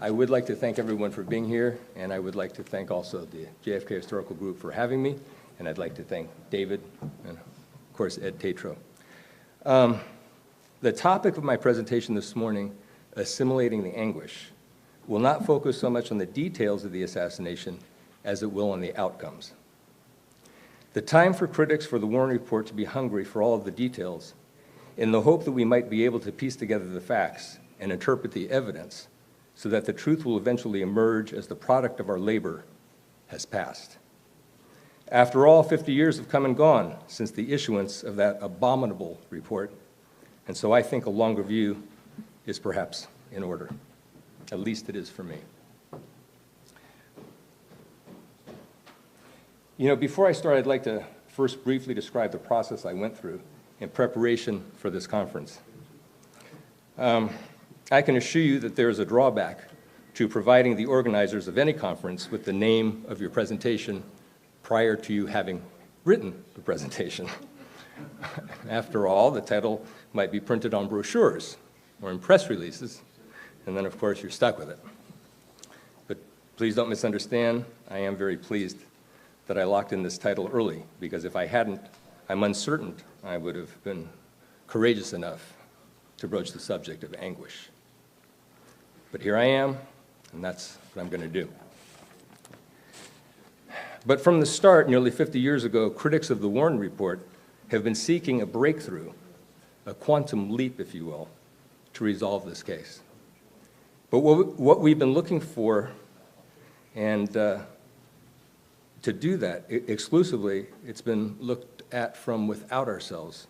I would like to thank everyone for being here, and I would like to thank also the JFK Historical Group for having me, and I'd like to thank David and, of course, Ed Tatro. The topic of my presentation this morning, Assimilating the Anguish, will not focus so much on the details of the assassination as it will on the outcomes. The time for critics for the Warren Report to be hungry for all of the details, in the hope that we might be able to piece together the facts and interpret the evidence so that the truth will eventually emerge as the product of our labor, has passed. After all, 50 years have come and gone since the issuance of that abominable report, and so I think a longer view is perhaps in order. At least it is for me. You know, before I start, I'd like to first briefly describe the process I went through in preparation for this conference. I can assure you that there is a drawback to providing the organizers of any conference with the name of your presentation prior to you having written the presentation. After all, the title might be printed on brochures or in press releases, and then, of course, you're stuck with it. But please don't misunderstand. I am very pleased that I locked in this title early, because if I hadn't, I'm uncertain I would have been courageous enough to broach the subject of anguish. But here I am, and that's what I'm going to do. But from the start, nearly 50 years ago, critics of the Warren Report have been seeking a breakthrough, a quantum leap, if you will, to resolve this case. But what we've been looking for, and to do that exclusively, it's been looked at from without ourselves,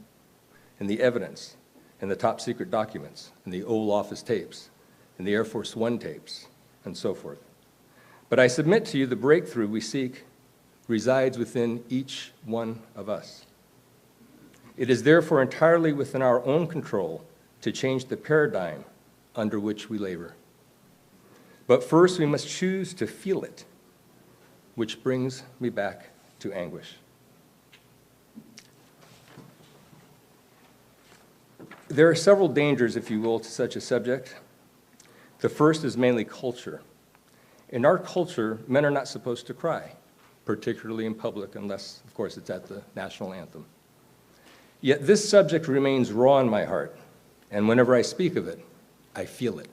and the evidence, and the top secret documents, and the Oval Office tapes, and the Air Force One tapes, and so forth. But I submit to you the breakthrough we seek resides within each one of us. It is therefore entirely within our own control to change the paradigm under which we labor. But first, we must choose to feel it, which brings me back to anguish. There are several dangers, if you will, to such a subject. The first is mainly culture. In our culture, men are not supposed to cry, particularly in public, unless, of course, it's at the national anthem. Yet this subject remains raw in my heart, and whenever I speak of it, I feel it.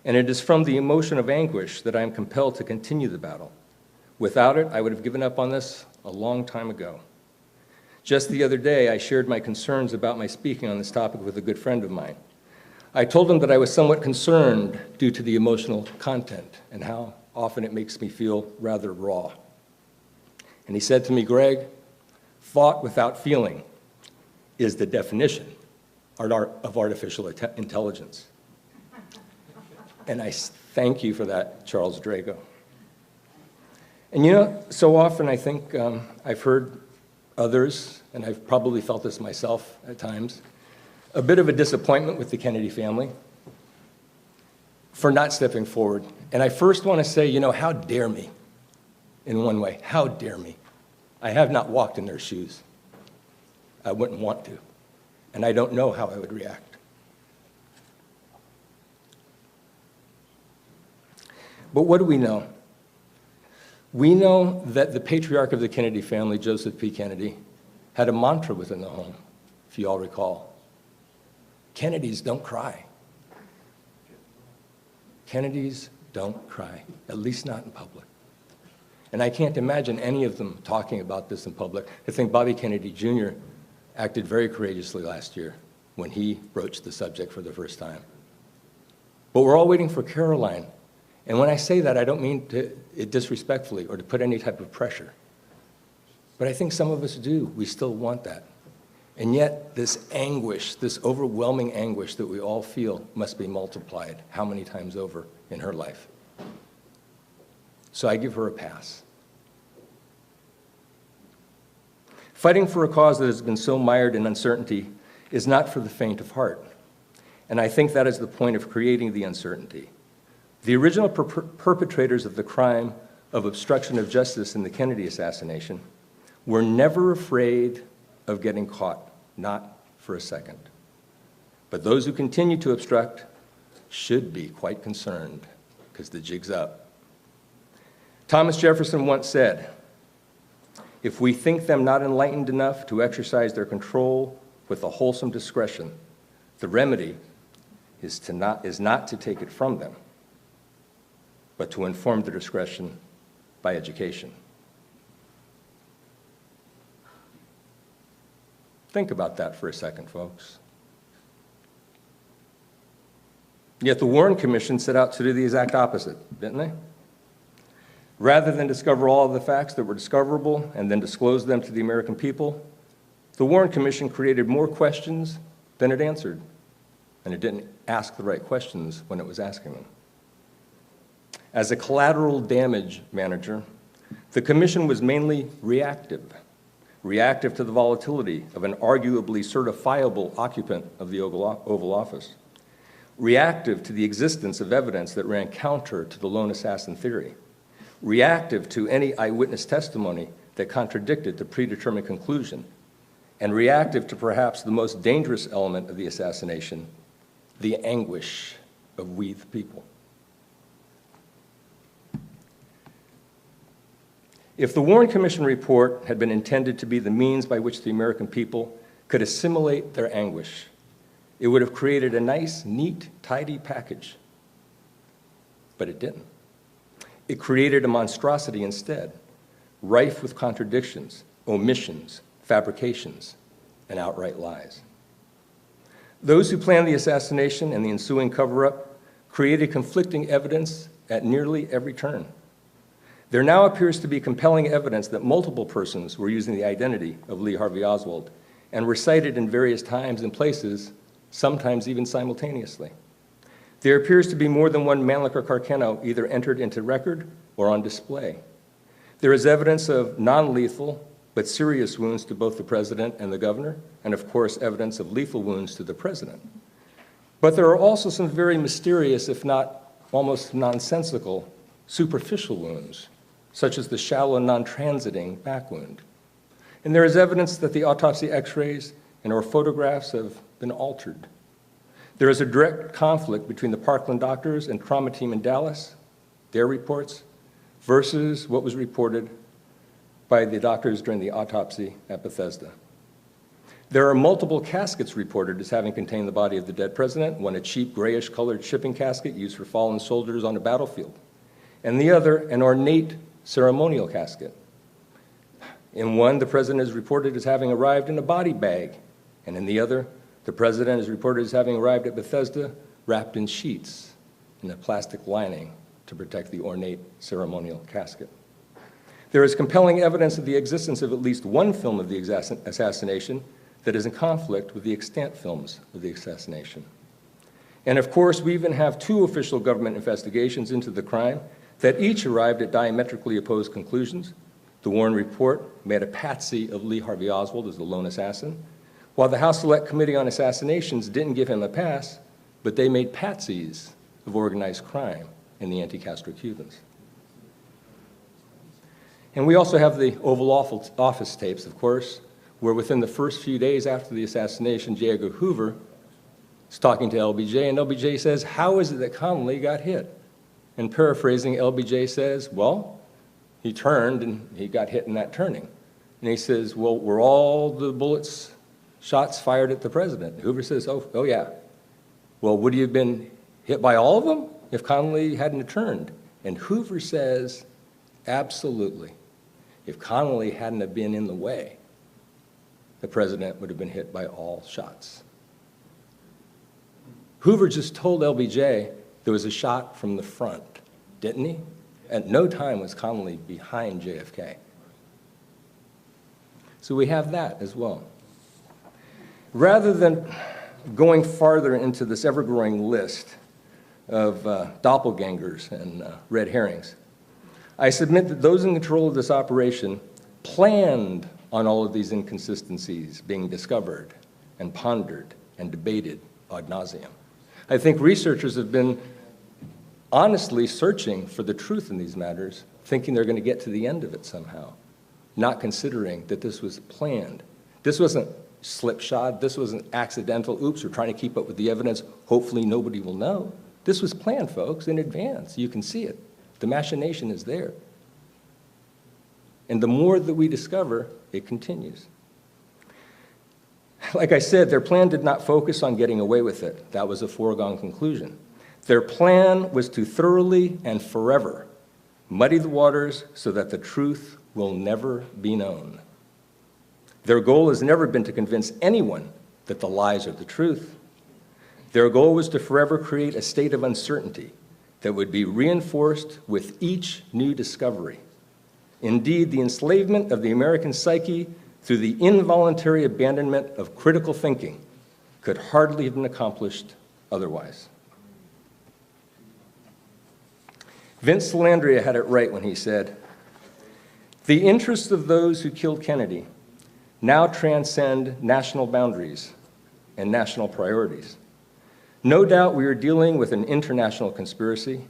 And it is from the emotion of anguish that I am compelled to continue the battle. Without it, I would have given up on this a long time ago. Just the other day, I shared my concerns about my speaking on this topic with a good friend of mine. I told him that I was somewhat concerned due to the emotional content and how often it makes me feel rather raw. And he said to me, "Greg, thought without feeling is the definition of artificial intelligence." And I thank you for that, Charles Drago. And you know, so often I think I've heard others, and I've probably felt this myself at times, a bit of a disappointment with the Kennedy family for not stepping forward. And I first want to say, you know, how dare me, in one way, how dare me. I have not walked in their shoes. I wouldn't want to, and I don't know how I would react. But what do we know? We know that the patriarch of the Kennedy family, Joseph P. Kennedy, had a mantra within the home, if you all recall. Kennedys don't cry. Kennedys don't cry, at least not in public. And I can't imagine any of them talking about this in public. I think Bobby Kennedy Jr. acted very courageously last year when he broached the subject for the first time. But we're all waiting for Caroline. And when I say that, I don't mean it disrespectfully or to put any type of pressure. But I think some of us do. We still want that. And yet, this anguish, this overwhelming anguish that we all feel must be multiplied how many times over in her life. So I give her a pass. Fighting for a cause that has been so mired in uncertainty is not for the faint of heart. And I think that is the point of creating the uncertainty. The original perpetrators of the crime of obstruction of justice in the Kennedy assassination were never afraid of getting caught, not for a second. But those who continue to obstruct should be quite concerned, because the jig's up. Thomas Jefferson once said, "If we think them not enlightened enough to exercise their control with a wholesome discretion, the remedy is not to take it from them, but to inform the discretion by education." Think about that for a second, folks. Yet the Warren Commission set out to do the exact opposite, didn't they? Rather than discover all of the facts that were discoverable and then disclose them to the American people, the Warren Commission created more questions than it answered, and it didn't ask the right questions when it was asking them. As a collateral damage manager, the Commission was mainly reactive to the volatility of an arguably certifiable occupant of the Oval Office, reactive to the existence of evidence that ran counter to the lone assassin theory, reactive to any eyewitness testimony that contradicted the predetermined conclusion, and reactive to perhaps the most dangerous element of the assassination, the anguish of we the people. If the Warren Commission report had been intended to be the means by which the American people could assimilate their anguish, it would have created a nice, neat, tidy package. But it didn't. It created a monstrosity instead, rife with contradictions, omissions, fabrications, and outright lies. Those who planned the assassination and the ensuing cover-up created conflicting evidence at nearly every turn. There now appears to be compelling evidence that multiple persons were using the identity of Lee Harvey Oswald and were cited in various times and places, sometimes even simultaneously. There appears to be more than one Mannlicher Carcano either entered into record or on display. There is evidence of non-lethal but serious wounds to both the president and the governor, and of course evidence of lethal wounds to the president. But there are also some very mysterious, if not almost nonsensical, superficial wounds, such as the shallow, non-transiting back wound. And there is evidence that the autopsy x-rays and or photographs have been altered. There is a direct conflict between the Parkland doctors and trauma team in Dallas, their reports, versus what was reported by the doctors during the autopsy at Bethesda. There are multiple caskets reported as having contained the body of the dead president, one a cheap grayish-colored shipping casket used for fallen soldiers on a battlefield, and the other an ornate ceremonial casket. In one, the president is reported as having arrived in a body bag, and in the other, the president is reported as having arrived at Bethesda wrapped in sheets in a plastic lining to protect the ornate ceremonial casket. There is compelling evidence of the existence of at least one film of the assassination that is in conflict with the extant films of the assassination. And of course, we even have two official government investigations into the crime that each arrived at diametrically opposed conclusions. The Warren report made a patsy of Lee Harvey Oswald as the lone assassin, while the House Select Committee on Assassinations didn't give him a pass, but they made patsies of organized crime in the anti-Castro Cubans. And we also have the Oval Office tapes, of course, where within the first few days after the assassination, J. Edgar Hoover is talking to LBJ, and LBJ says, "How is it that Connally got hit?" And paraphrasing, LBJ says, "Well, he turned and he got hit in that turning." And he says, "Well, were all the shots fired at the president?" Hoover says, oh yeah. "Well, would he have been hit by all of them if Connally hadn't turned?" And Hoover says, "Absolutely. If Connally hadn't have been in the way, the president would have been hit by all shots." Hoover just told LBJ there was a shot from the front, didn't he? At no time was Connally behind JFK. So we have that as well. Rather than going farther into this ever-growing list of doppelgangers and red herrings, I submit that those in control of this operation planned on all of these inconsistencies being discovered and pondered and debated ad nauseum. I think researchers have been honestly searching for the truth in these matters, thinking they're going to get to the end of it somehow, not considering that this was planned. This wasn't slipshod. This wasn't accidental. Oops, we're trying to keep up with the evidence. Hopefully nobody will know. This was planned, folks, in advance. You can see it. The machination is there. And the more that we discover, it continues. Like I said, their plan did not focus on getting away with it. That was a foregone conclusion. Their plan was to thoroughly and forever muddy the waters so that the truth will never be known. Their goal has never been to convince anyone that the lies are the truth. Their goal was to forever create a state of uncertainty that would be reinforced with each new discovery. Indeed, the enslavement of the American psyche through the involuntary abandonment of critical thinking could hardly have been accomplished otherwise. Vince Salandria had it right when he said, "The interests of those who killed Kennedy now transcend national boundaries and national priorities. No doubt we are dealing with an international conspiracy.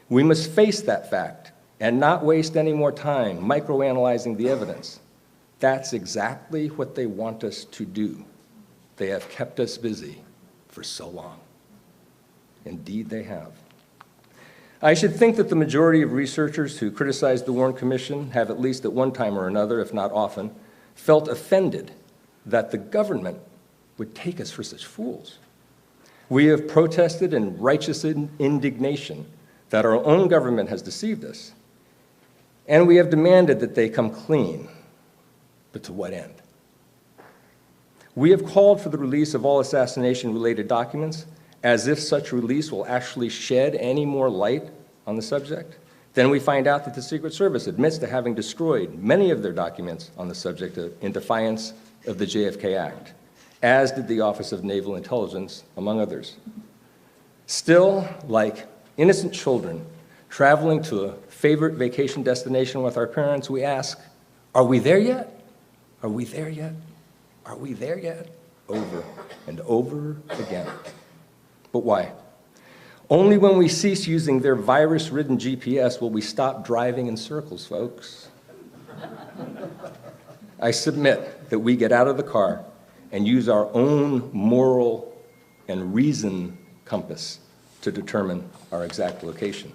We must face that fact and not waste any more time microanalyzing the evidence. That's exactly what they want us to do. They have kept us busy for so long." Indeed, they have. I should think that the majority of researchers who criticized the Warren Commission have, at least at one time or another, if not often, felt offended that the government would take us for such fools. We have protested in righteous indignation that our own government has deceived us, and we have demanded that they come clean. But to what end? We have called for the release of all assassination-related documents, as if such release will actually shed any more light on the subject. Then we find out that the Secret Service admits to having destroyed many of their documents on the subject in defiance of the JFK Act, as did the Office of Naval Intelligence, among others. Still, like innocent children traveling to a favorite vacation destination with our parents, we ask, are we there yet? Are we there yet? Are we there yet? Over and over again. But why? Only when we cease using their virus-ridden GPS will we stop driving in circles, folks. I submit that we get out of the car and use our own moral and reason compass to determine our exact location.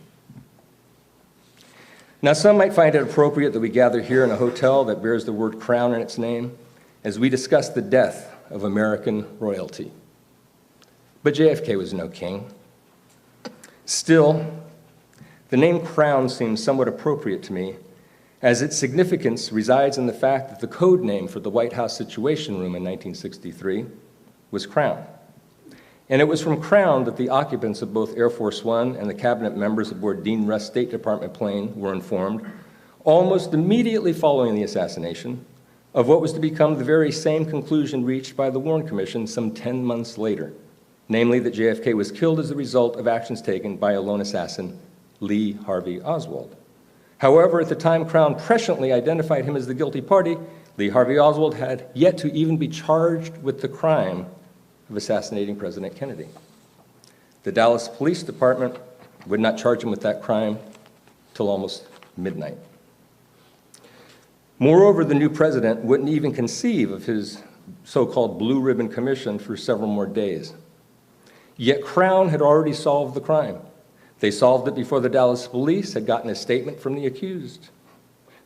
Now, some might find it appropriate that we gather here in a hotel that bears the word Crown in its name as we discuss the death of American royalty. But JFK was no king. Still, the name Crown seems somewhat appropriate to me, as its significance resides in the fact that the code name for the White House Situation Room in 1963 was Crown. And it was from Crown that the occupants of both Air Force One and the cabinet members aboard Dean Russ State Department plane were informed, almost immediately following the assassination, of what was to become the very same conclusion reached by the Warren Commission some 10 months later, namely that JFK was killed as a result of actions taken by a lone assassin, Lee Harvey Oswald. However, at the time Crown presciently identified him as the guilty party, Lee Harvey Oswald had yet to even be charged with the crime of assassinating President Kennedy. The Dallas Police Department would not charge him with that crime till almost midnight. Moreover, the new president wouldn't even conceive of his so-called Blue Ribbon Commission for several more days. Yet Crown had already solved the crime. They solved it before the Dallas police had gotten a statement from the accused.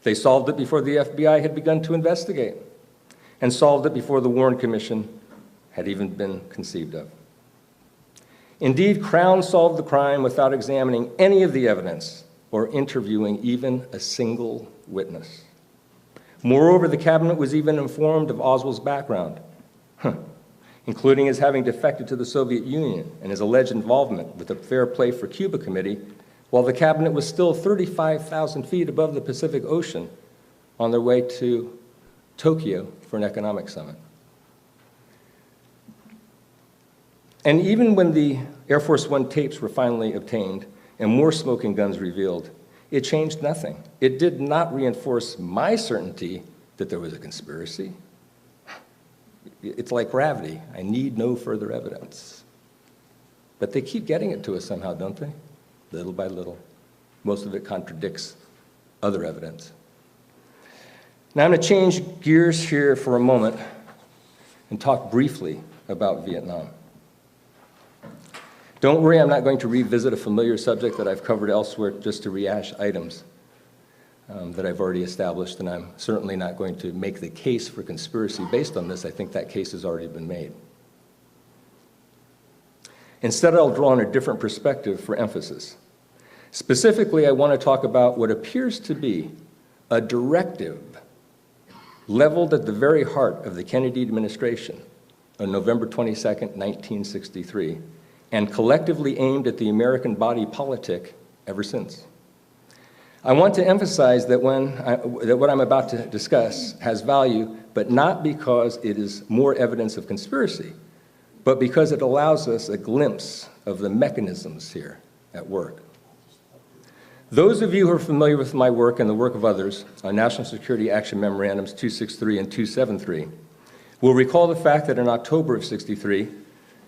They solved it before the FBI had begun to investigate, and solved it before the Warren Commission had even been conceived of. Indeed, Crown solved the crime without examining any of the evidence or interviewing even a single witness. Moreover, the cabinet was even informed of Oswald's background, including his having defected to the Soviet Union and his alleged involvement with the Fair Play for Cuba Committee, while the cabinet was still 35,000 feet above the Pacific Ocean on their way to Tokyo for an economic summit. And even when the Air Force One tapes were finally obtained and more smoking guns revealed, it changed nothing. It did not reinforce my certainty that there was a conspiracy. It's like gravity. I need no further evidence. But they keep getting it to us somehow, don't they? Little by little. Most of it contradicts other evidence. Now I'm going to change gears here for a moment and talk briefly about Vietnam. Don't worry, I'm not going to revisit a familiar subject that I've covered elsewhere just to rehash items that I've already established, and I'm certainly not going to make the case for conspiracy based on this. I think that case has already been made. Instead, I'll draw on a different perspective for emphasis. Specifically, I want to talk about what appears to be a directive leveled at the very heart of the Kennedy administration on November 22nd, 1963, and collectively aimed at the American body politic ever since. I want to emphasize that what I'm about to discuss has value, but not because it is more evidence of conspiracy, but because it allows us a glimpse of the mechanisms here at work. Those of you who are familiar with my work and the work of others on National Security Action Memorandums 263 and 273 will recall the fact that in October of '63,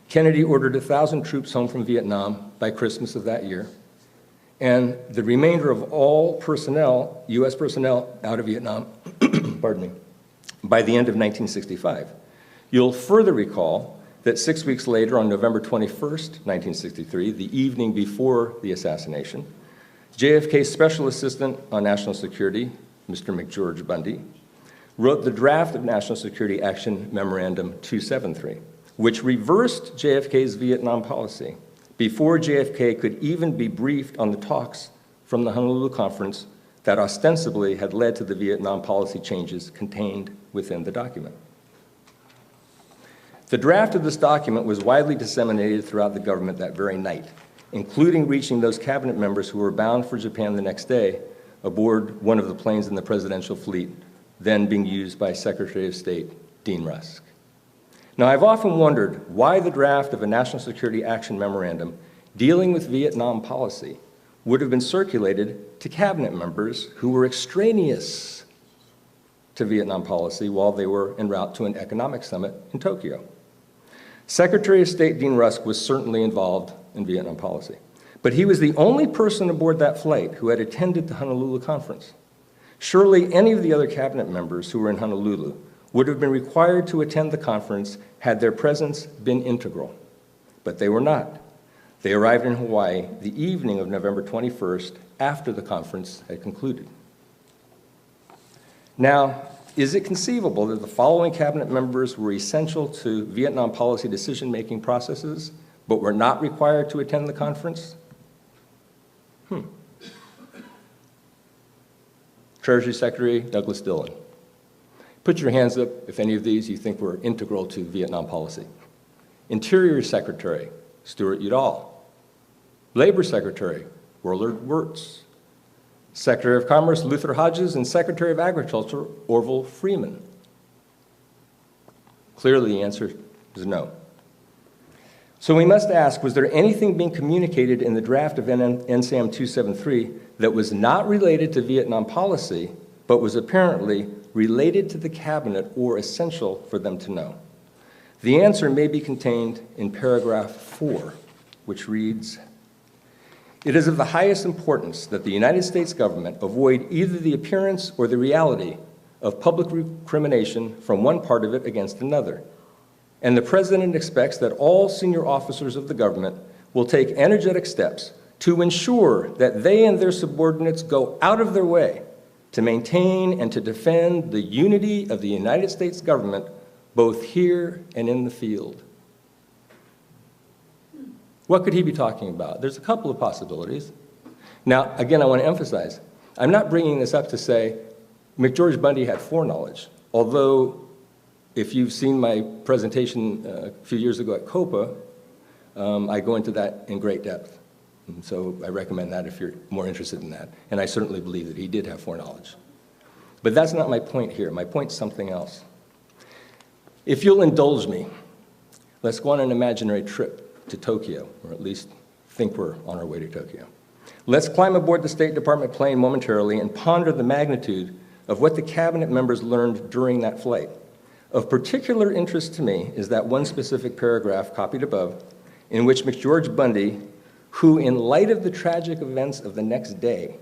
Kennedy ordered 1,000 troops home from Vietnam by Christmas of that year, and the remainder of all personnel, U.S. personnel out of Vietnam, pardon me, by the end of 1965. You'll further recall that 6 weeks later, on November 21st, 1963, the evening before the assassination, JFK's Special Assistant on National Security, Mr. McGeorge Bundy, wrote the draft of National Security Action Memorandum 273, which reversed JFK's Vietnam policy before JFK could even be briefed on the talks from the Honolulu Conference that ostensibly had led to the Vietnam policy changes contained within the document. The draft of this document was widely disseminated throughout the government that very night, including reaching those cabinet members who were bound for Japan the next day aboard one of the planes in the presidential fleet, then being used by Secretary of State Dean Rusk. Now, I've often wondered why the draft of a National Security Action Memorandum dealing with Vietnam policy would have been circulated to cabinet members who were extraneous to Vietnam policy while they were en route to an economic summit in Tokyo. Secretary of State Dean Rusk was certainly involved in Vietnam policy, but he was the only person aboard that flight who had attended the Honolulu conference. Surely any of the other cabinet members who were in Honolulu would have been required to attend the conference had their presence been integral, but they were not. They arrived in Hawaii the evening of November 21st after the conference had concluded. Now, is it conceivable that the following cabinet members were essential to Vietnam policy decision-making processes, but were not required to attend the conference? Treasury Secretary Douglas Dillon. Put your hands up if any of these you think were integral to Vietnam policy. Interior Secretary Stuart Udall. Labor Secretary Willard Wirtz. Secretary of Commerce Luther Hodges, and Secretary of Agriculture Orville Freeman. Clearly, the answer is no. So we must ask, was there anything being communicated in the draft of NSAM 273 that was not related to Vietnam policy, but was apparently related to the cabinet or essential for them to know? The answer may be contained in paragraph 4, which reads, "It is of the highest importance that the United States government avoid either the appearance or the reality of public recrimination from one part of it against another. And the President expects that all senior officers of the government will take energetic steps to ensure that they and their subordinates go out of their way to maintain and to defend the unity of the United States government, both here and in the field." What could he be talking about? There's a couple of possibilities. Now, again, I want to emphasize, I'm not bringing this up to say McGeorge Bundy had foreknowledge, although if you've seen my presentation a few years ago at COPA, I go into that in great depth. And so I recommend that if you're more interested in that. And I certainly believe that he did have foreknowledge. But that's not my point here. My point's something else. If you'll indulge me, let's go on an imaginary trip to Tokyo, or at least think we're on our way to Tokyo. Let's climb aboard the State Department plane momentarily and ponder the magnitude of what the cabinet members learned during that flight. Of particular interest to me is that one specific paragraph copied above, in which McGeorge Bundy, who in light of the tragic events of the next day,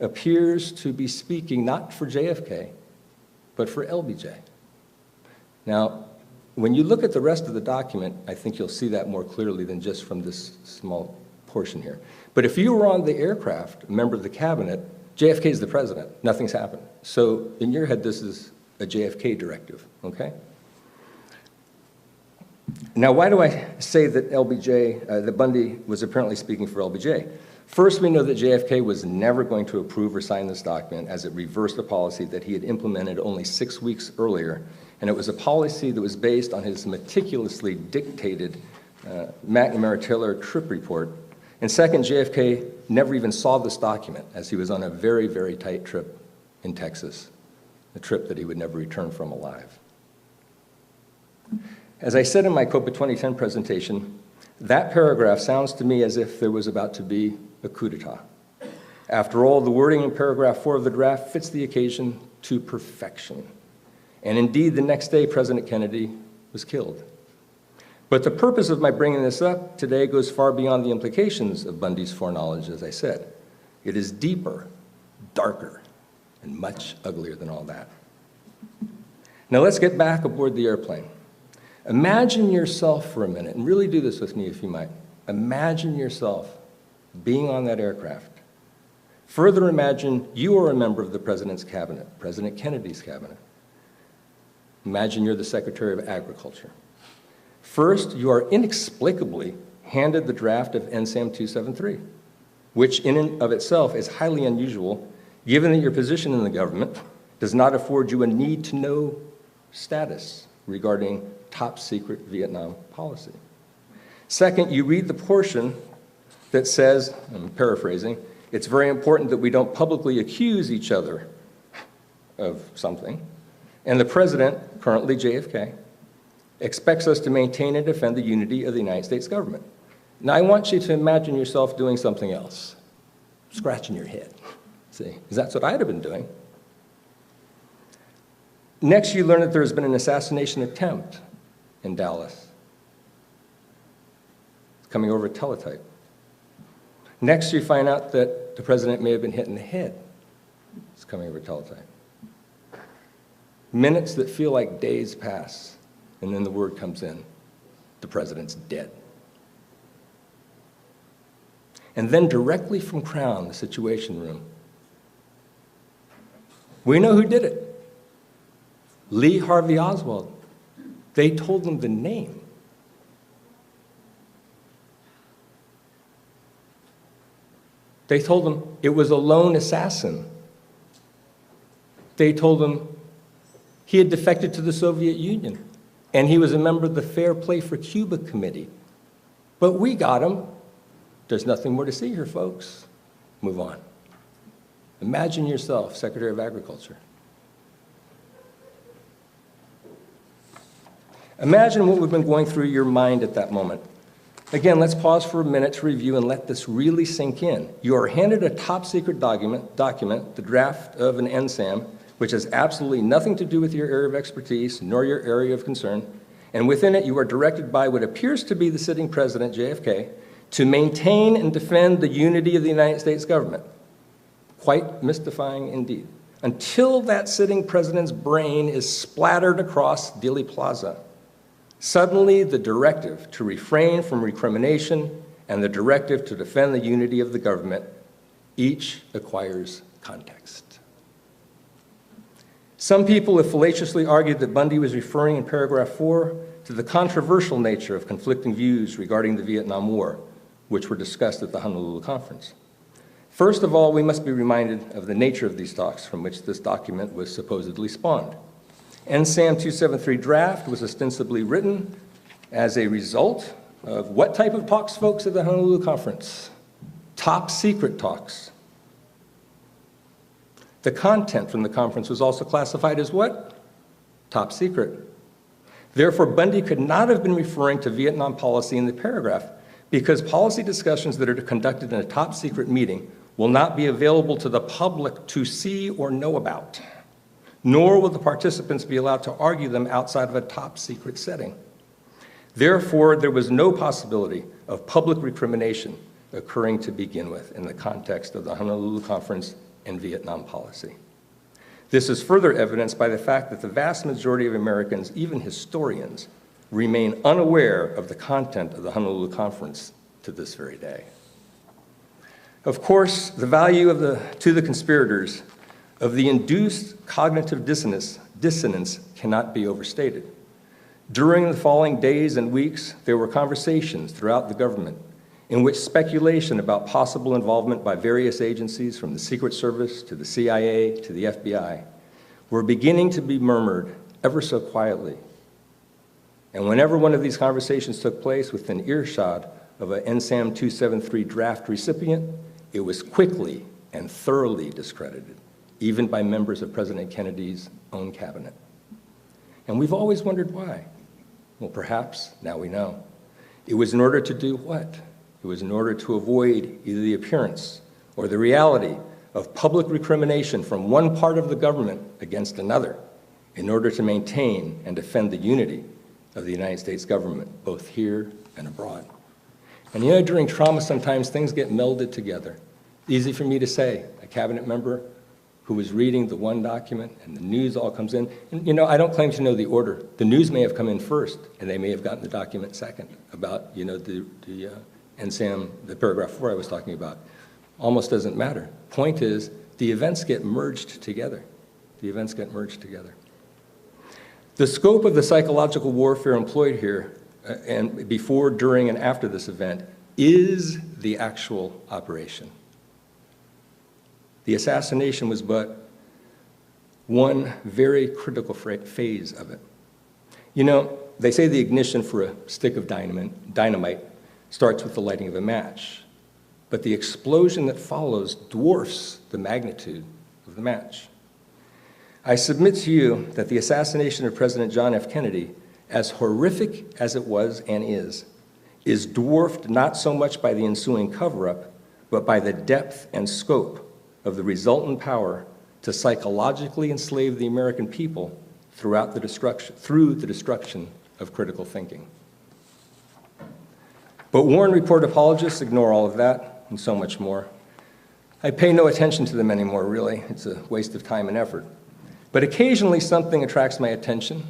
appears to be speaking not for JFK, but for LBJ. Now, when you look at the rest of the document, I think you'll see that more clearly than just from this small portion here. But if you were on the aircraft, a member of the cabinet, JFK is the president. Nothing's happened. So in your head, this is a JFK directive, okay? Now, why do I say that that Bundy was apparently speaking for LBJ? First, we know that JFK was never going to approve or sign this document, as it reversed a policy that he had implemented only 6 weeks earlier, and it was a policy that was based on his meticulously dictated McNamara-Taylor trip report. And second, JFK never even saw this document, as he was on a very, very tight trip in Texas, a trip that he would never return from alive. As I said in my COPA 2010 presentation, that paragraph sounds to me as if there was about to be a coup d'etat. After all, the wording in paragraph 4 of the draft fits the occasion to perfection. And indeed, the next day, President Kennedy was killed. But the purpose of my bringing this up today goes far beyond the implications of Bundy's foreknowledge, as I said. It is deeper, darker, and much uglier than all that. Now let's get back aboard the airplane. Imagine yourself for a minute, and really do this with me if you might. Imagine yourself being on that aircraft. Further imagine you are a member of the president's cabinet, President Kennedy's cabinet. Imagine you're the Secretary of Agriculture. First, you are inexplicably handed the draft of NSAM 273, which in and of itself is highly unusual, given that your position in the government does not afford you a need-to-know status regarding top-secret Vietnam policy. Second, you read the portion that says, I'm paraphrasing, it's very important that we don't publicly accuse each other of something, and the president, currently JFK, expects us to maintain and defend the unity of the United States government. Now, I want you to imagine yourself doing something else, scratching your head, see, because that's what I'd have been doing. Next, you learn that there has been an assassination attempt in Dallas. It's coming over teletype. Next, you find out that the president may have been hit in the head. It's coming over teletype. Minutes that feel like days pass, and then the word comes in, the president's dead. And then directly from Crown, the Situation Room, we know who did it. Lee Harvey Oswald. They told them the name. They told them it was a lone assassin. They told him he had defected to the Soviet Union, and he was a member of the Fair Play for Cuba Committee. But we got him. There's nothing more to see here, folks. Move on. Imagine yourself, Secretary of Agriculture. Imagine what would have been going through your mind at that moment. Again, let's pause for a minute to review and let this really sink in. You are handed a top-secret document, the draft of an NSAM, which has absolutely nothing to do with your area of expertise nor your area of concern, and within it you are directed by what appears to be the sitting president, JFK, to maintain and defend the unity of the United States government. Quite mystifying indeed. Until that sitting president's brain is splattered across Dealey Plaza. Suddenly, the directive to refrain from recrimination and the directive to defend the unity of the government each acquires context. Some people have fallaciously argued that Bundy was referring in paragraph 4 to the controversial nature of conflicting views regarding the Vietnam War, which were discussed at the Honolulu Conference. First of all, we must be reminded of the nature of these talks from which this document was supposedly spawned. NSAM 273 draft was ostensibly written as a result of what type of talks, folks, at the Honolulu Conference? Top secret talks. The content from the conference was also classified as what? Top secret. Therefore, Bundy could not have been referring to Vietnam policy in the paragraph, because policy discussions that are conducted in a top secret meeting will not be available to the public to see or know about, nor will the participants be allowed to argue them outside of a top secret setting. Therefore, there was no possibility of public recrimination occurring to begin with in the context of the Honolulu Conference and Vietnam policy. This is further evidenced by the fact that the vast majority of Americans, even historians, remain unaware of the content of the Honolulu Conference to this very day. Of course, the value to the conspirators of the induced cognitive dissonance cannot be overstated. During the following days and weeks, there were conversations throughout the government in which speculation about possible involvement by various agencies, from the Secret Service to the CIA to the FBI, were beginning to be murmured ever so quietly. And whenever one of these conversations took place within earshot of an NSAM 273 draft recipient, it was quickly and thoroughly discredited, even by members of President Kennedy's own cabinet. And we've always wondered why. Well, perhaps now we know. It was in order to do what? It was in order to avoid either the appearance or the reality of public recrimination from one part of the government against another, in order to maintain and defend the unity of the United States government, both here and abroad. And you know, during trauma, sometimes things get melded together. Easy for me to say, a cabinet member who was reading the one document and the news all comes in. And you know, I don't claim to know the order. The news may have come in first, and they may have gotten the document second about, you know, the NSAM, the paragraph 4 I was talking about. Almost doesn't matter. Point is, the events get merged together. The events get merged together. The scope of the psychological warfare employed here, and before, during, and after this event, is the actual operation. The assassination was but one very critical phase of it. You know, they say the ignition for a stick of dynamite starts with the lighting of a match, but the explosion that follows dwarfs the magnitude of the match. I submit to you that the assassination of President John F. Kennedy, as horrific as it was and is dwarfed not so much by the ensuing cover-up, but by the depth and scope of the resultant power to psychologically enslave the American people through the destruction of critical thinking. But Warren Report apologists ignore all of that and so much more. I pay no attention to them anymore, really. It's a waste of time and effort. But occasionally something attracts my attention.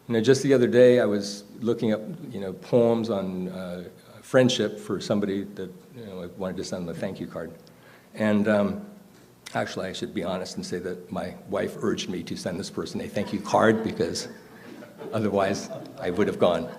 You know, just the other day I was looking up, you know, poems on friendship for somebody that, you know, I wanted to send them a thank you card. And actually, I should be honest and say that my wife urged me to send this person a thank you card, because otherwise I would have gone,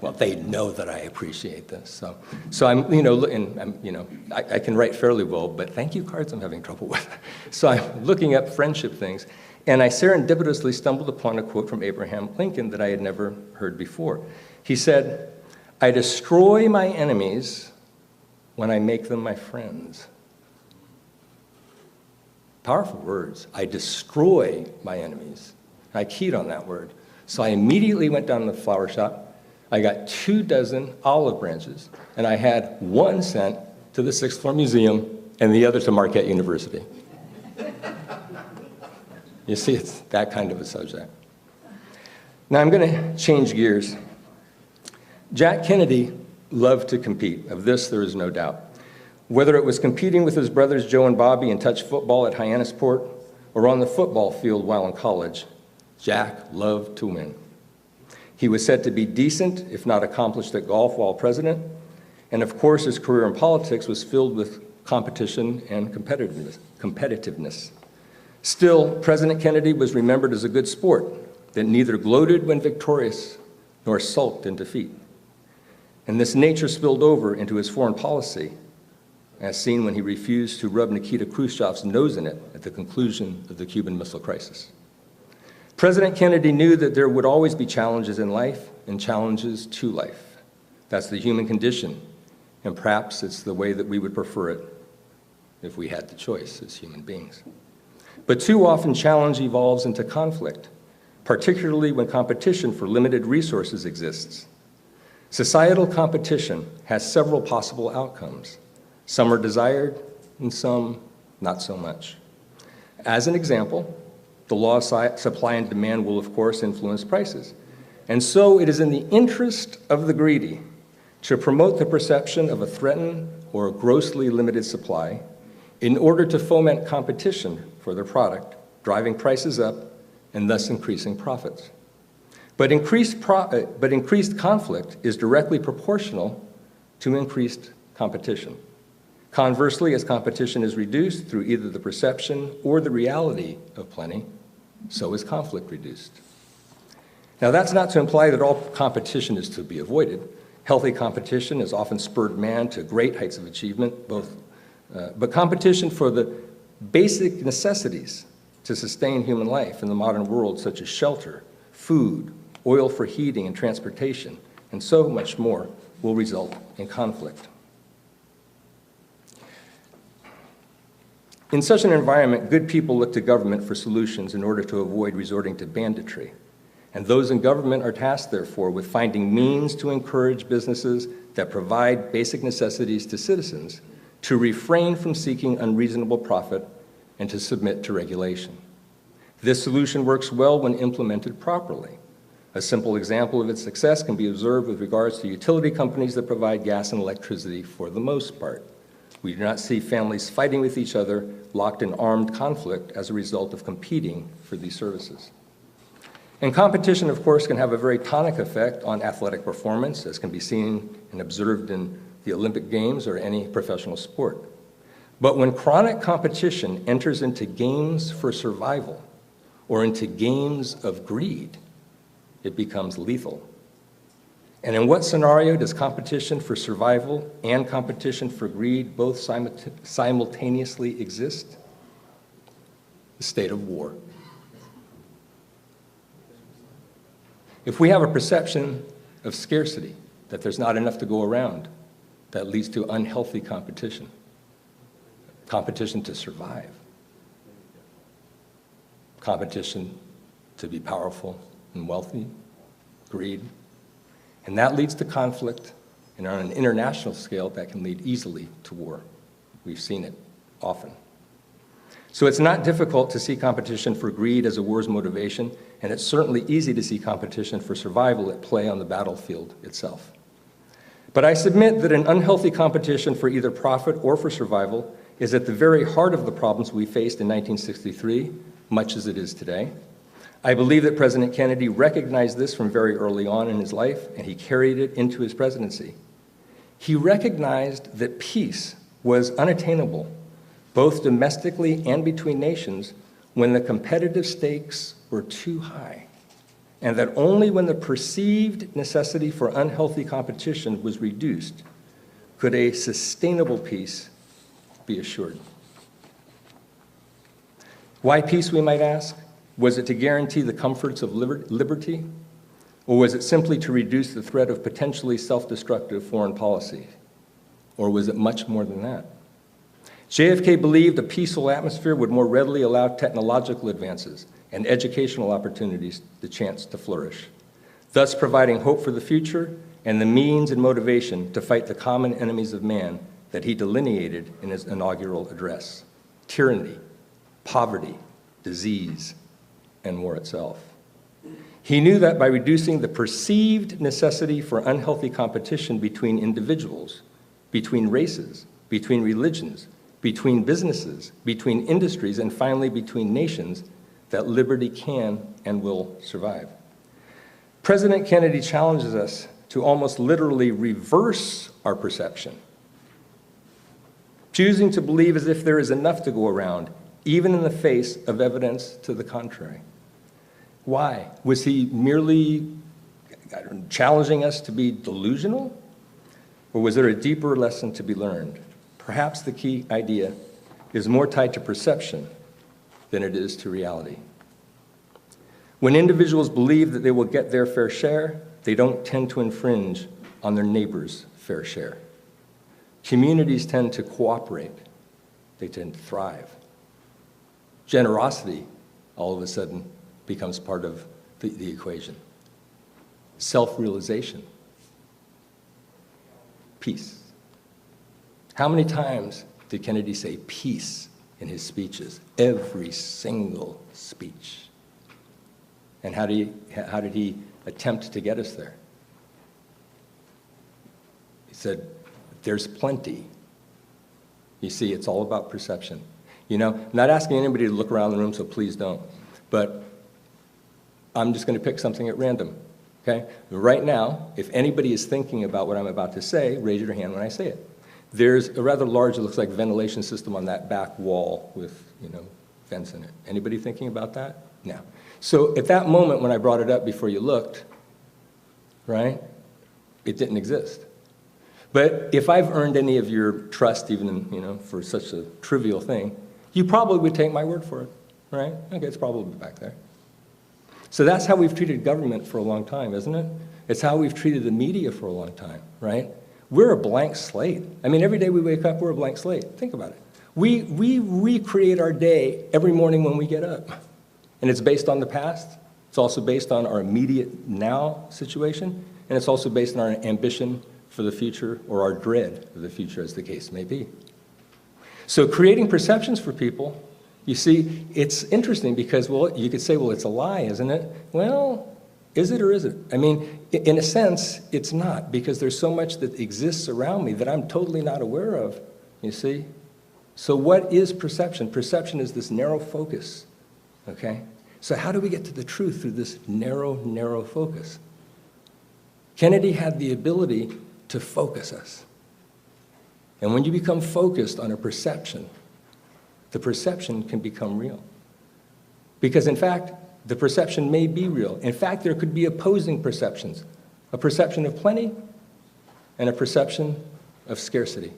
well, they know that I appreciate this. So I'm, you know, and I'm, you know, I can write fairly well, but thank you cards I'm having trouble with. So I'm looking up friendship things, and I serendipitously stumbled upon a quote from Abraham Lincoln that I had never heard before. He said, "I destroy my enemies when I make them my friends." Powerful words. I destroy my enemies. I keyed on that word. So I immediately went down to the flower shop. I got 24 olive branches, and I had one sent to the 6th Floor Museum and the other to Marquette University. You see, it's that kind of a subject. Now I'm going to change gears. Jack Kennedy loved to compete. Of this, there is no doubt. Whether it was competing with his brothers Joe and Bobby in touch football at Hyannisport or on the football field while in college, Jack loved to win. He was said to be decent, if not accomplished, at golf while president, and of course his career in politics was filled with competition and competitiveness. Still, President Kennedy was remembered as a good sport that neither gloated when victorious nor sulked in defeat. And this nature spilled over into his foreign policy, as seen when he refused to rub Nikita Khrushchev's nose in it at the conclusion of the Cuban Missile Crisis. President Kennedy knew that there would always be challenges in life and challenges to life. That's the human condition, and perhaps it's the way that we would prefer it if we had the choice as human beings. But too often, challenge evolves into conflict, particularly when competition for limited resources exists. Societal competition has several possible outcomes. Some are desired, and some not so much. As an example, the law of supply and demand will, of course, influence prices. And so it is in the interest of the greedy to promote the perception of a threatened or grossly limited supply in order to foment competition for their product, driving prices up and thus increasing profits. But increased conflict is directly proportional to increased competition. Conversely, as competition is reduced through either the perception or the reality of plenty, so is conflict reduced. Now, that's not to imply that all competition is to be avoided. Healthy competition has often spurred man to great heights of achievement, but competition for the basic necessities to sustain human life in the modern world, such as shelter, food, oil for heating and transportation, and so much more, will result in conflict. In such an environment, good people look to government for solutions in order to avoid resorting to banditry. And those in government are tasked, therefore, with finding means to encourage businesses that provide basic necessities to citizens to refrain from seeking unreasonable profit and to submit to regulation. This solution works well when implemented properly. A simple example of its success can be observed with regards to utility companies that provide gas and electricity for the most part. We do not see families fighting with each other, locked in armed conflict as a result of competing for these services. And competition, of course, can have a very tonic effect on athletic performance, as can be seen and observed in the Olympic Games or any professional sport. But when chronic competition enters into games for survival or into games of greed, it becomes lethal. And in what scenario does competition for survival and competition for greed both simultaneously exist? The state of war. If we have a perception of scarcity, that there's not enough to go around, that leads to unhealthy competition, competition to survive, competition to be powerful and wealthy, greed. And that leads to conflict, and on an international scale, that can lead easily to war. We've seen it often. So it's not difficult to see competition for greed as a war's motivation, and it's certainly easy to see competition for survival at play on the battlefield itself. But I submit that an unhealthy competition for either profit or for survival is at the very heart of the problems we faced in 1963, much as it is today. I believe that President Kennedy recognized this from very early on in his life, and he carried it into his presidency. He recognized that peace was unattainable, both domestically and between nations, when the competitive stakes were too high, and that only when the perceived necessity for unhealthy competition was reduced could a sustainable peace be assured. Why peace, we might ask? Was it to guarantee the comforts of liberty, or was it simply to reduce the threat of potentially self-destructive foreign policy? Or was it much more than that? JFK believed a peaceful atmosphere would more readily allow technological advances and educational opportunities the chance to flourish, thus providing hope for the future and the means and motivation to fight the common enemies of man that he delineated in his inaugural address: tyranny, poverty, disease, and war itself. He knew that by reducing the perceived necessity for unhealthy competition between individuals, between races, between religions, between businesses, between industries, and finally between nations, that liberty can and will survive. President Kennedy challenges us to almost literally reverse our perception, choosing to believe as if there is enough to go around, even in the face of evidence to the contrary. Why? Was he merely challenging us to be delusional? Or was there a deeper lesson to be learned? Perhaps the key idea is more tied to perception than it is to reality. When individuals believe that they will get their fair share, they don't tend to infringe on their neighbor's fair share. Communities tend to cooperate. They tend to thrive. Generosity, all of a sudden, becomes part of the equation. Self-realization. Peace. How many times did Kennedy say peace in his speeches? Every single speech. And how did he attempt to get us there? He said, there's plenty. You see, it's all about perception. You know, I'm not asking anybody to look around the room, so please don't. But I'm just going to pick something at random. Okay? Right now, if anybody is thinking about what I'm about to say, raise your hand when I say it. There's a rather large, it looks like, ventilation system on that back wall with, vents in it. Anybody thinking about that? No. So at that moment when I brought it up before you looked, right, it didn't exist. But if I've earned any of your trust, even for such a trivial thing, you probably would take my word for it, right? Okay, it's probably back there. So that's how we've treated government for a long time, isn't it? It's how we've treated the media for a long time, right? We're a blank slate. I mean, every day we wake up, we're a blank slate. Think about it. We recreate our day every morning when we get up. And it's based on the past. It's also based on our immediate now situation. And it's also based on our ambition for the future or our dread of the future, as the case may be. So creating perceptions for people, you see, it's interesting because, well, you could say, well, it's a lie, isn't it? Well, is it or is it? I mean, in a sense, it's not, because there's so much that exists around me that I'm totally not aware of, you see? So what is perception? Perception is this narrow focus, okay? So how do we get to the truth through this narrow focus? Kennedy had the ability to focus us. And when you become focused on a perception, the perception can become real. Because in fact, the perception may be real. In fact, there could be opposing perceptions. A perception of plenty and a perception of scarcity,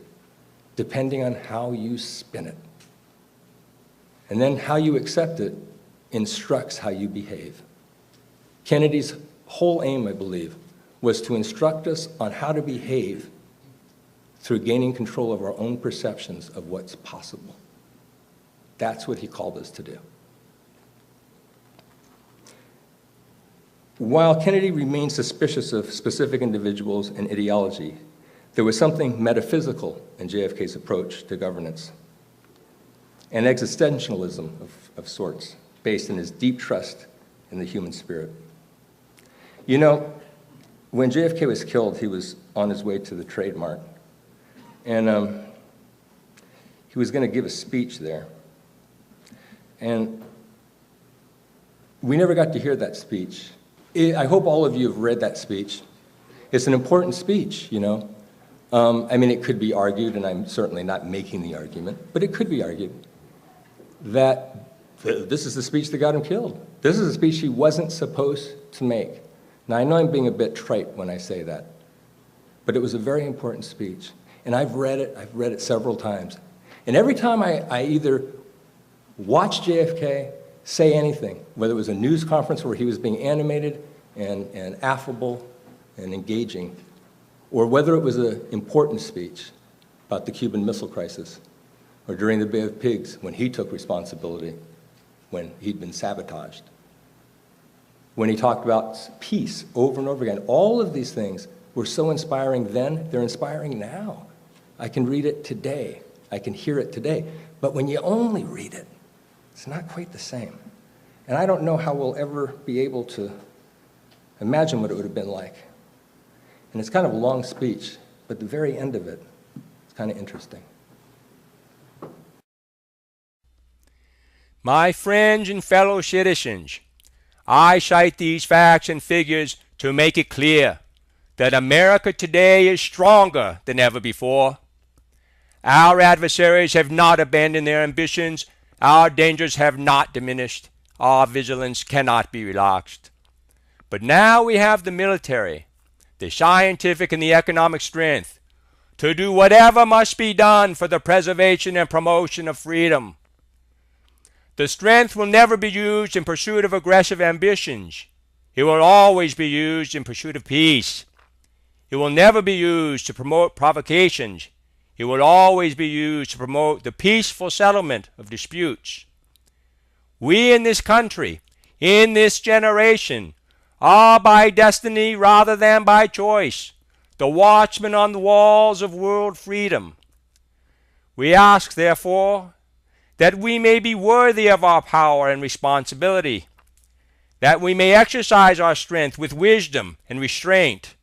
depending on how you spin it. And then how you accept it instructs how you behave. Kennedy's whole aim, I believe, was to instruct us on how to behave through gaining control of our own perceptions of what's possible. That's what he called us to do. While Kennedy remained suspicious of specific individuals and ideology, there was something metaphysical in JFK's approach to governance, an existentialism of sorts, based in his deep trust in the human spirit. You know, when JFK was killed, he was on his way to the trademark, and he was going to give a speech there. And we never got to hear that speech. I hope all of you have read that speech. It's an important speech, you know. I mean, it could be argued, and I'm certainly not making the argument, but it could be argued that this is the speech that got him killed. This is a speech he wasn't supposed to make. Now, I know I'm being a bit trite when I say that, but it was a very important speech. And I've read it several times. And every time I either watch JFK say anything, whether it was a news conference where he was being animated and affable and engaging, or whether it was an important speech about the Cuban Missile Crisis, or during the Bay of Pigs when he took responsibility, when he'd been sabotaged, when he talked about peace over and over again. All of these things were so inspiring then, they're inspiring now. I can read it today. I can hear it today. But when you only read it, it's not quite the same. And I don't know how we'll ever be able to imagine what it would have been like. And it's kind of a long speech, but the very end of it is kind of interesting. My friends and fellow citizens, I cite these facts and figures to make it clear that America today is stronger than ever before. Our adversaries have not abandoned their ambitions. Our dangers have not diminished. Our vigilance cannot be relaxed. But now we have the military, the scientific and the economic strength to do whatever must be done for the preservation and promotion of freedom. The strength will never be used in pursuit of aggressive ambitions. It will always be used in pursuit of peace. It will never be used to promote provocations. It will always be used to promote the peaceful settlement of disputes. We in this country, in this generation, are by destiny rather than by choice the watchmen on the walls of world freedom. We ask, therefore, that we may be worthy of our power and responsibility, that we may exercise our strength with wisdom and restraint,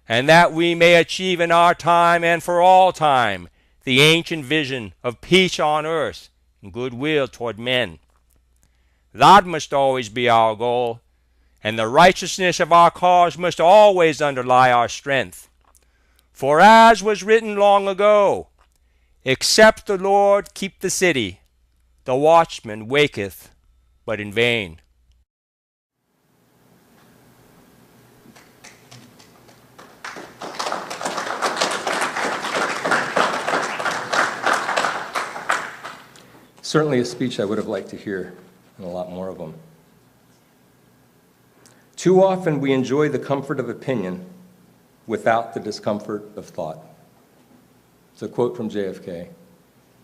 and that we may achieve in our time and for all time the ancient vision of peace on earth and goodwill toward men. That must always be our goal, and the righteousness of our cause must always underlie our strength. For as was written long ago, except the Lord keep the city, the watchman waketh but in vain. Certainly a speech I would have liked to hear, and a lot more of them. Too often we enjoy the comfort of opinion without the discomfort of thought. It's a quote from JFK.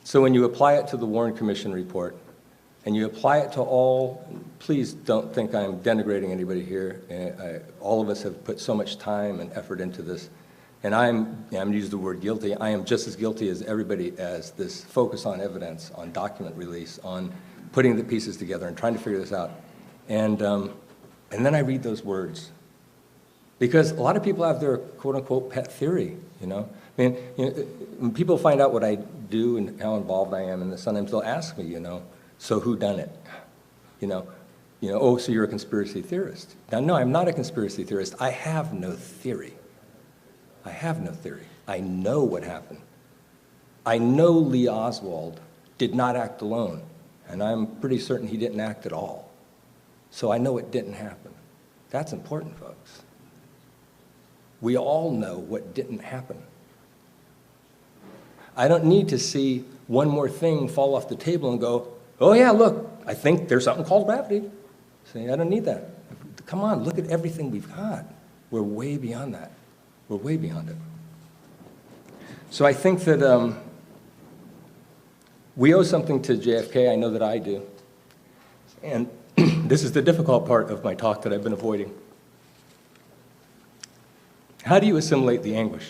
So when you apply it to the Warren Commission report, and you apply it to all, please don't think I'm denigrating anybody here. All of us have put so much time and effort into this. And I'm going to use the word guilty. I am just as guilty as everybody as this focus on evidence, on document release, on putting the pieces together and trying to figure this out. And then I read those words. Because a lot of people have their quote-unquote pet theory, you know? I mean, when people find out what I do and how involved I am in this, sometimes they'll ask me, so who done it? Oh, so you're a conspiracy theorist. Now, no, I'm not a conspiracy theorist. I have no theory. I have no theory. I know what happened. I know Lee Oswald did not act alone, and I'm pretty certain he didn't act at all. So I know it didn't happen. That's important, folks. We all know what didn't happen. I don't need to see one more thing fall off the table and go, oh yeah, look, I think there's something called gravity. See, I don't need that. Come on, look at everything we've got. We're way beyond that. We're way beyond it. So I think that we owe something to JFK. I know that I do. And this is the difficult part of my talk that I've been avoiding. How do you assimilate the anguish?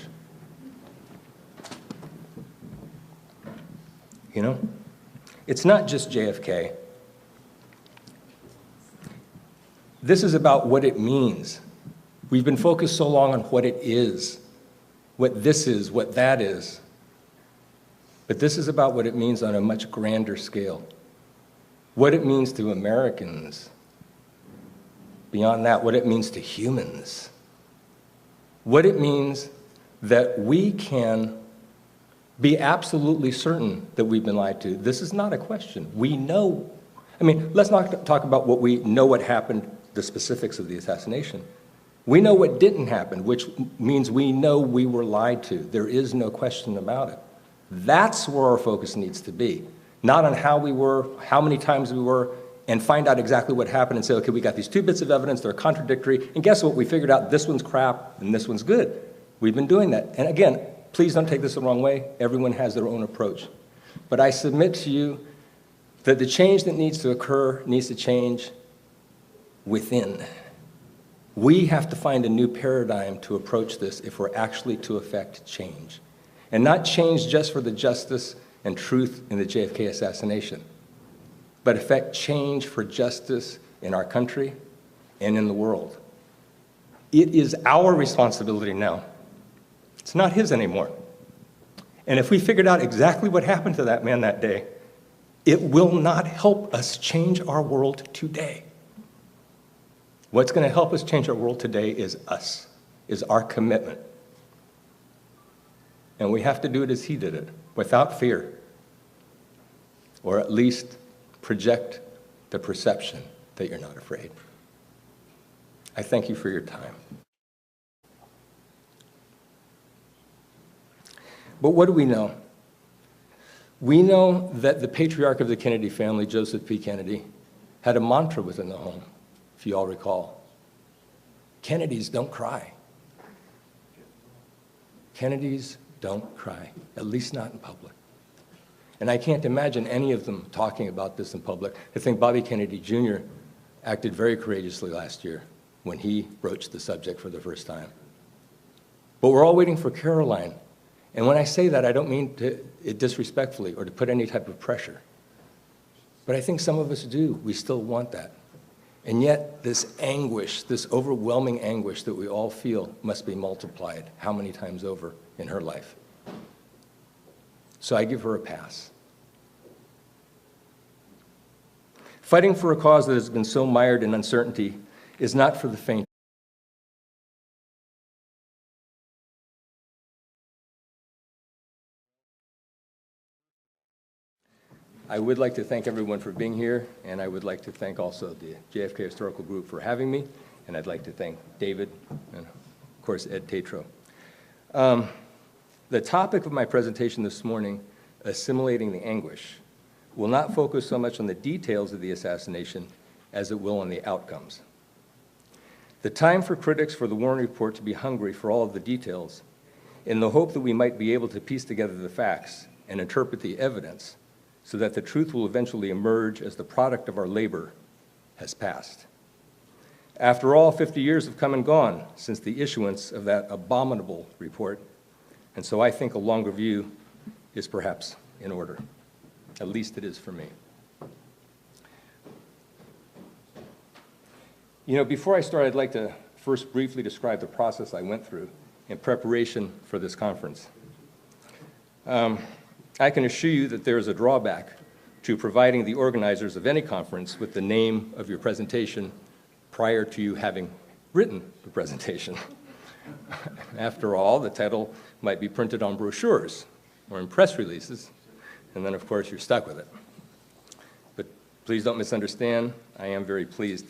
It's not just JFK. This is about what it means. We've been focused so long on what it is, what this is, what that is. But this is about what it means on a much grander scale. What it means to Americans. Beyond that, what it means to humans. What it means that we can be absolutely certain that we've been lied to. This is not a question. We know. Let's not talk about what we know what happened, the specifics of the assassination. We know what didn't happen, which means we know we were lied to. There is no question about it. That's where our focus needs to be. Not on how we were, how many times we were, and find out exactly what happened and say, okay, we got these two bits of evidence, they're contradictory, and guess what? We figured out this one's crap and this one's good. We've been doing that. And again, please don't take this the wrong way. Everyone has their own approach. But I submit to you that the change that needs to occur needs to change within. We have to find a new paradigm to approach this if we're actually to effect change. And not change just for the justice and truth in the JFK assassination, but effect change for justice in our country and in the world. It is our responsibility now. It's not his anymore. And if we figured out exactly what happened to that man that day, it will not help us change our world today. What's going to help us change our world today is us, is our commitment. And we have to do it as he did it, without fear, or at least project the perception that you're not afraid. I thank you for your time. But what do we know? We know that the patriarch of the Kennedy family, Joseph P. Kennedy, had a mantra within the home, if you all recall. Kennedys don't cry. Kennedys don't cry, at least not in public. And I can't imagine any of them talking about this in public. I think Bobby Kennedy Jr. acted very courageously last year when he broached the subject for the first time. But we're all waiting for Caroline. And when I say that, I don't mean it disrespectfully or to put any type of pressure. But I think some of us do. We still want that. And yet, this anguish, this overwhelming anguish that we all feel must be multiplied how many times over in her life. So I give her a pass. Fighting for a cause that has been so mired in uncertainty is not for the faint. I would like to thank everyone for being here, and I would like to thank also the JFK Historical Group for having me, and I'd like to thank David and, of course, Ed Tatro. The topic of my presentation this morning, Assimilating the Anguish, will not focus so much on the details of the assassination as it will on the outcomes. The time for critics for the Warren Report to be hungry for all of the details, in the hope that we might be able to piece together the facts and interpret the evidence so that the truth will eventually emerge as the product of our labor, has passed. After all, 50 years have come and gone since the issuance of that abominable report, and so I think a longer view is perhaps in order. At least it is for me. You know, before I start, I'd like to first briefly describe the process I went through in preparation for this conference. I can assure you that there is a drawback to providing the organizers of any conference with the name of your presentation prior to you having written the presentation. After all, the title might be printed on brochures or in press releases, and then, of course, you're stuck with it. But please don't misunderstand. I am very pleased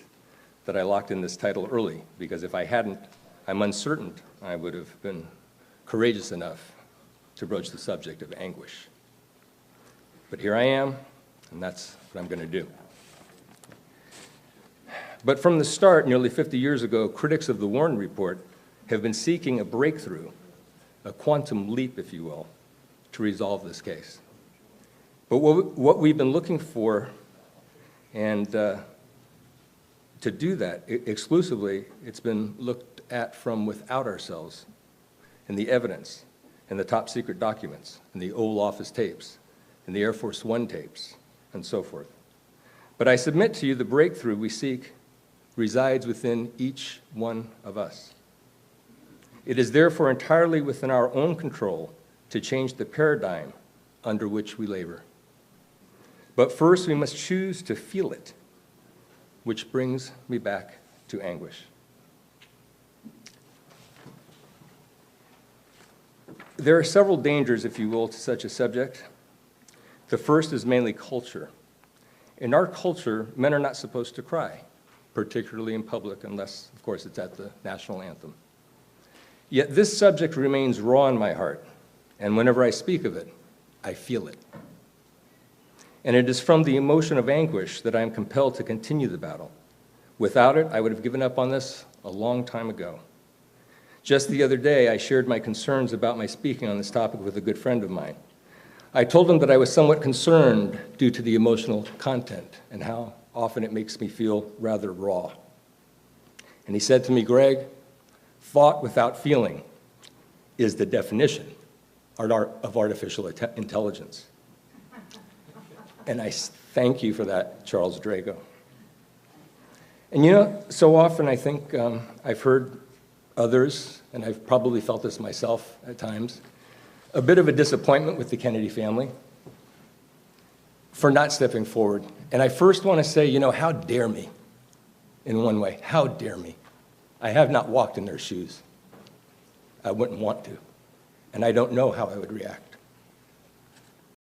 that I locked in this title early, because if I hadn't, I'm uncertain I would have been courageous enough to broach the subject of anguish. But here I am, and that's what I'm going to do. But from the start, nearly 50 years ago, critics of the Warren Report have been seeking a breakthrough, a quantum leap, if you will, to resolve this case. But what we've been looking for, and to do that exclusively, it's been looked at from without ourselves, and the evidence, and the top secret documents, and the Oval Office tapes, and the Air Force One tapes, and so forth. But I submit to you the breakthrough we seek resides within each one of us. It is therefore entirely within our own control to change the paradigm under which we labor. But first, we must choose to feel it, which brings me back to anguish. There are several dangers, if you will, to such a subject. The first is mainly culture. In our culture, men are not supposed to cry, particularly in public, unless, of course, it's at the national anthem. Yet this subject remains raw in my heart, and whenever I speak of it, I feel it. And it is from the emotion of anguish that I am compelled to continue the battle. Without it, I would have given up on this a long time ago. Just the other day, I shared my concerns about my speaking on this topic with a good friend of mine. I told him that I was somewhat concerned due to the emotional content and how often it makes me feel rather raw. And he said to me, "Greg, thought without feeling is the definition of artificial intelligence." And I thank you for that, Charles Drago. And you know, so often I think I've heard others, and I've probably felt this myself at times, a bit of a disappointment with the Kennedy family for not stepping forward. And I first want to say, you know, how dare me, in one way, how dare me. I have not walked in their shoes. I wouldn't want to, and I don't know how I would react.